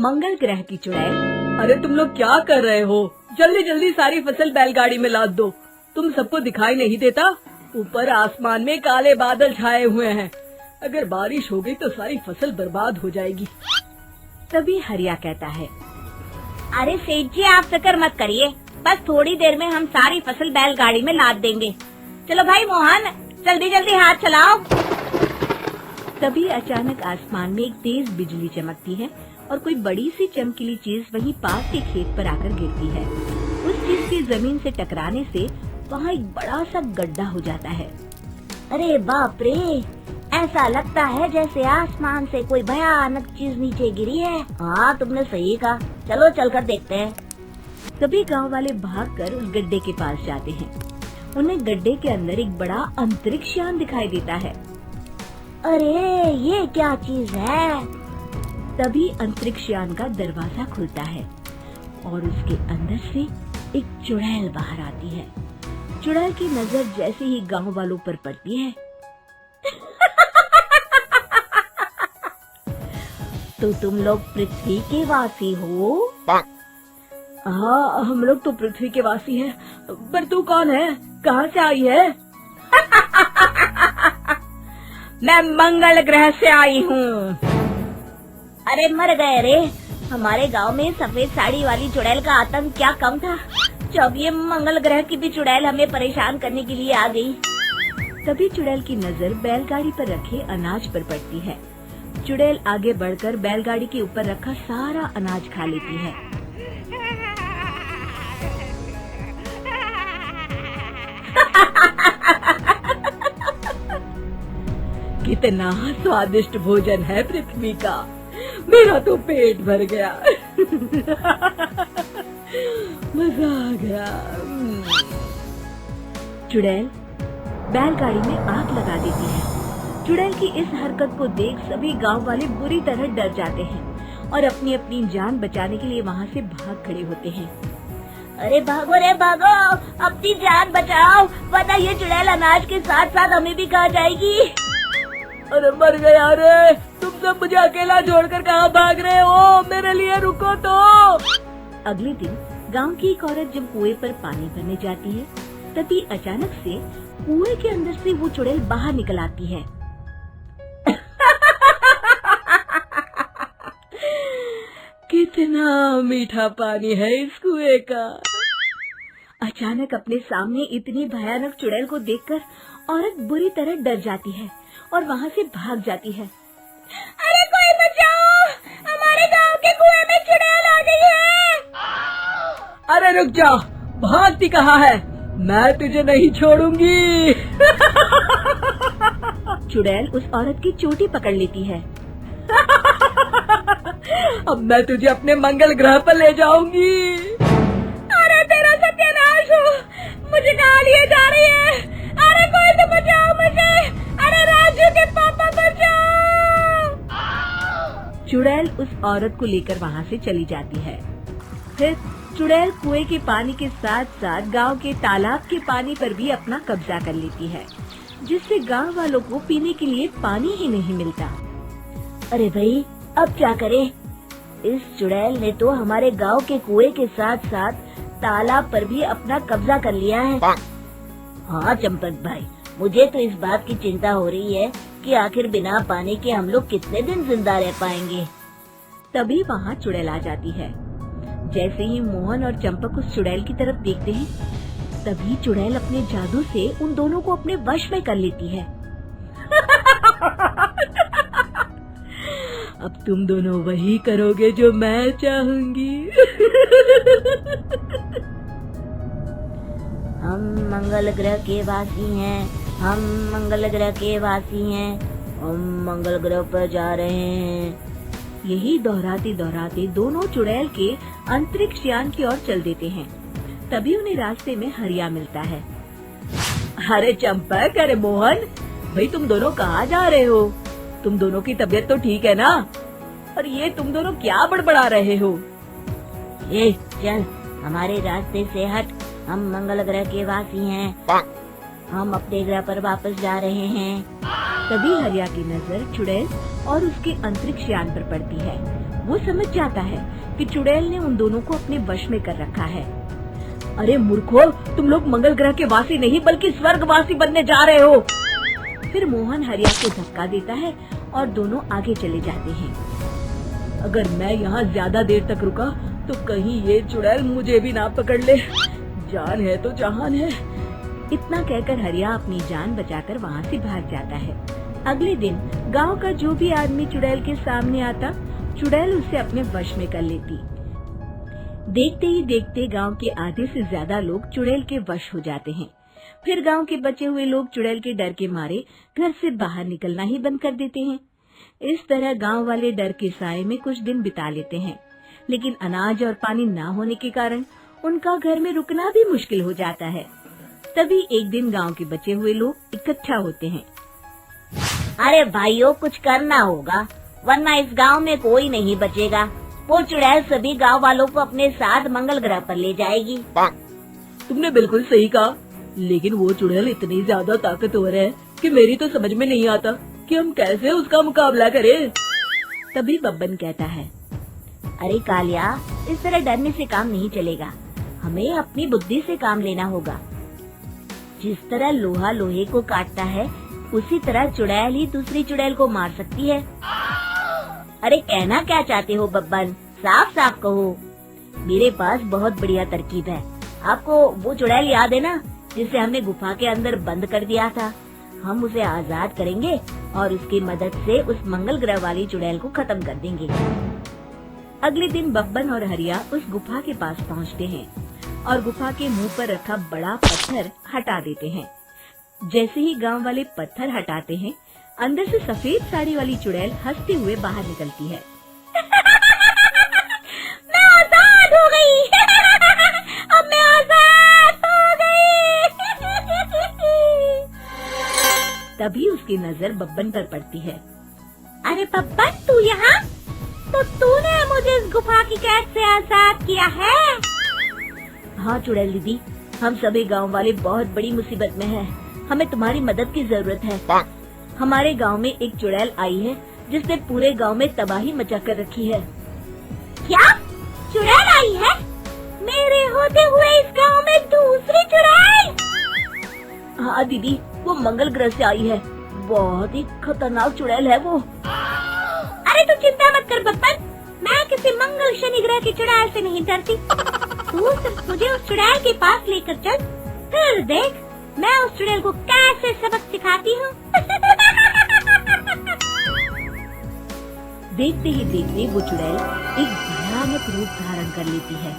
मंगल ग्रह की चुड़ैल। अरे तुम लोग क्या कर रहे हो? जल्दी जल्दी सारी फसल बैलगाड़ी में लाद दो। तुम सबको दिखाई नहीं देता? ऊपर आसमान में काले बादल छाए हुए हैं। अगर बारिश हो गई तो सारी फसल बर्बाद हो जाएगी। तभी हरिया कहता है, अरे सेठ जी, आप फिक्र मत करिए, बस थोड़ी देर में हम सारी फसल बैलगाड़ी में लाद देंगे। चलो भाई मोहन, जल्दी जल्दी हाथ चलाओ। तभी अचानक आसमान में एक तेज बिजली चमकती है और कोई बड़ी सी चमकीली चीज वहीं पास के खेत पर आकर गिरती है। उस चीज के जमीन से टकराने से वहाँ एक बड़ा सा गड्ढा हो जाता है। अरे बाप रे, ऐसा लगता है जैसे आसमान से कोई भयानक चीज नीचे गिरी है। हाँ, तुमने सही कहा, चलो चलकर देखते हैं। तभी गांव वाले भागकर उस गड्ढे के पास जाते हैं। उन्हें गड्ढे के अंदर एक बड़ा अंतरिक्ष यान दिखाई देता है। अरे ये क्या चीज है? तभी अंतरिक्ष यान का दरवाजा खुलता है और उसके अंदर से एक चुड़ैल बाहर आती है। चुड़ैल की नजर जैसे ही गांव वालों पर पड़ती है तो तुम लोग पृथ्वी के वासी हो? हाँ, हम लोग तो पृथ्वी के वासी हैं, पर तू कौन है? कहाँ से आई है? मैं मंगल ग्रह से आई हूँ। अरे मर गए रे, हमारे गांव में सफेद साड़ी वाली चुड़ैल का आतंक क्या कम था। जब ये मंगल ग्रह की भी चुड़ैल हमें परेशान करने के लिए आ गई। तभी चुड़ैल की नजर बैलगाड़ी पर रखे अनाज पर पड़ती है। चुड़ैल आगे बढ़कर बैलगाड़ी के ऊपर रखा सारा अनाज खा लेती है। कितना स्वादिष्ट भोजन है पृथ्वी का, मेरा तो पेट भर गया। मजा आ गया। चुड़ैल बैलगाड़ी में आग लगा देती है। चुड़ैल की इस हरकत को देख सभी गांव वाले बुरी तरह डर जाते हैं और अपनी अपनी जान बचाने के लिए वहाँ से भाग खड़े होते हैं। अरे भागो रे भागो, अपनी जान बचाओ, वरना ये चुड़ैल अनाज के साथ साथ हमें भी खा जाएगी। अरे मर गया रे, तुम सब मुझे अकेला छोड़कर कहाँ भाग रहे हो? मेरे लिए रुको तो। अगले दिन गांव की एक औरत जब कुएं पर पानी भरने जाती है, तभी अचानक से कुएं के अंदर से वो चुड़ैल बाहर निकल आती है। कितना मीठा पानी है इस कुएं का। अचानक अपने सामने इतनी भयानक चुड़ैल को देखकर औरत बुरी तरह डर जाती है और वहाँ से भाग जाती है। अरे कोई बचाओ, हमारे गांव के कुएं में चुड़ैल आ गई है। अरे रुक जा, भागती कहाँ है? मैं तुझे नहीं छोड़ूंगी। चुड़ैल उस औरत की चोटी पकड़ लेती है। अब मैं तुझे अपने मंगल ग्रह पर ले जाऊंगी। अरे तेरा सत्यानाश हो, मुझे कहाँ लिए जा रही है? अरे कोई तो बचाओ मुझे। अरे राजू के पापा बचाओ। चुड़ैल उस औरत को लेकर वहाँ से चली जाती है। फिर चुड़ैल कुएं के पानी के साथ साथ गांव के तालाब के पानी पर भी अपना कब्जा कर लेती है, जिससे गांव वालों को पीने के लिए पानी ही नहीं मिलता। अरे भाई, अब क्या करें? इस चुड़ैल ने तो हमारे गांव के कुएं के साथ साथ तालाब पर भी अपना कब्जा कर लिया है। हाँ चंपक भाई, मुझे तो इस बात की चिंता हो रही है कि आखिर बिना पानी के हम लोग कितने दिन जिंदा रह पाएंगे। तभी वहाँ चुड़ैल आ जाती है। जैसे ही मोहन और चंपक उस चुड़ैल की तरफ देखते हैं, तभी चुड़ैल अपने जादू से उन दोनों को अपने वश में कर लेती है। अब तुम दोनों वही करोगे जो मैं चाहूंगी। हम मंगल ग्रह के वासी हैं, हम मंगल ग्रह के वासी हैं, हम मंगल ग्रह पर जा रहे हैं। यही दोहराते दोहराते दोनों चुड़ैल के अंतरिक्ष यान की ओर चल देते हैं। तभी उन्हें रास्ते में हरिया मिलता है। अरे चंपक, अरे मोहन, भाई तुम दोनों कहाँ जा रहे हो? तुम दोनों की तबीयत तो ठीक है ना? और ये तुम दोनों क्या बड़बड़ा रहे हो? ये चल, हमारे रास्ते से हट, हम मंगल ग्रह के वासी हैं, हम अपने ग्रह पर वापस जा रहे हैं। तभी हरिया की नजर चुड़ैल और उसके अंतरिक्ष यान पर पड़ती है। वो समझ जाता है कि चुड़ैल ने उन दोनों को अपने वश में कर रखा है। अरे मूर्खों, तुम लोग मंगल ग्रह के वासी नहीं बल्कि स्वर्गवासी बनने जा रहे हो। फिर मोहन हरिया को धक्का देता है और दोनों आगे चले जाते हैं। अगर मैं यहाँ ज्यादा देर तक रुका तो कहीं ये चुड़ैल मुझे भी ना पकड़ ले। जान है तो जहान है। इतना कहकर हरिया अपनी जान बचाकर वहाँ से भाग जाता है। अगले दिन गांव का जो भी आदमी चुड़ैल के सामने आता, चुड़ैल उसे अपने वश में कर लेती। देखते ही देखते गांव के आधे से ज्यादा लोग चुड़ैल के वश हो जाते हैं। फिर गांव के बचे हुए लोग चुड़ैल के डर के मारे घर से बाहर निकलना ही बंद कर देते हैं। इस तरह गांव वाले डर के साए में कुछ दिन बिता लेते हैं, लेकिन अनाज और पानी ना होने के कारण उनका घर में रुकना भी मुश्किल हो जाता है। तभी एक दिन गांव के बचे हुए लोग इकट्ठा होते हैं। अरे भाइयों, कुछ करना होगा वरना इस गांव में कोई नहीं बचेगा। वो चुड़ैल सभी गांव वालों को अपने साथ मंगल ग्रह पर ले जाएगी। तुमने बिल्कुल सही कहा, लेकिन वो चुड़ैल इतनी ज्यादा ताकतवर है कि मेरी तो समझ में नहीं आता कि हम कैसे उसका मुकाबला करें। तभी बब्बन कहता है, अरे कालिया, इस तरह डरने से काम नहीं चलेगा। हमें अपनी बुद्धि से काम लेना होगा। जिस तरह लोहा लोहे को काटता है, उसी तरह चुड़ैल ही दूसरी चुड़ैल को मार सकती है। अरे कहना क्या चाहते हो बब्बन, साफ साफ कहो। मेरे पास बहुत बढ़िया तरकीब है। आपको वो चुड़ैल याद है ना, जिसे हमने गुफा के अंदर बंद कर दिया था? हम उसे आजाद करेंगे और उसकी मदद से उस मंगल ग्रह वाली चुड़ैल को खत्म कर देंगे। अगले दिन बब्बन और हरिया उस गुफा के पास पहुंचते हैं और गुफा के मुंह पर रखा बड़ा पत्थर हटा देते हैं। जैसे ही गांव वाले पत्थर हटाते हैं, अंदर से सफेद साड़ी वाली चुड़ैल हंसते हुए बाहर निकलती है। मैं आजाद हो गई। अब मैं आजाद हो गई। तभी उसकी नजर बब्बन पर पड़ती है। अरे बब्बन, तू यहाँ? तो तूने मुझे इस गुफा की कैद से आजाद किया है? हाँ चुड़ैल दीदी, हम सभी गांव वाले बहुत बड़ी मुसीबत में हैं। हमें तुम्हारी मदद की जरूरत है। हमारे गांव में एक चुड़ैल आई है जिसने पूरे गांव में तबाही मचा कर रखी है। क्या? चुड़ैल आई है? मेरे होते हुए इस गांव में दूसरी चुड़ैल? हाँ दीदी, वो मंगल ग्रह से आई है। बहुत ही खतरनाक चुड़ैल है वो। अरे तू चिंता मत कर बब्बन, मैं किसी मंगल शनि ग्रह की चुड़ैल से नहीं डरती। तू सिर्फ मुझे उस चुड़ैल के पास लेकर चल, फिर देख मैं उस चुड़ैल को कैसे सबक सिखाती हूँ। देखते ही देखते वो चुड़ैल एक भयानक रूप धारण कर लेती है।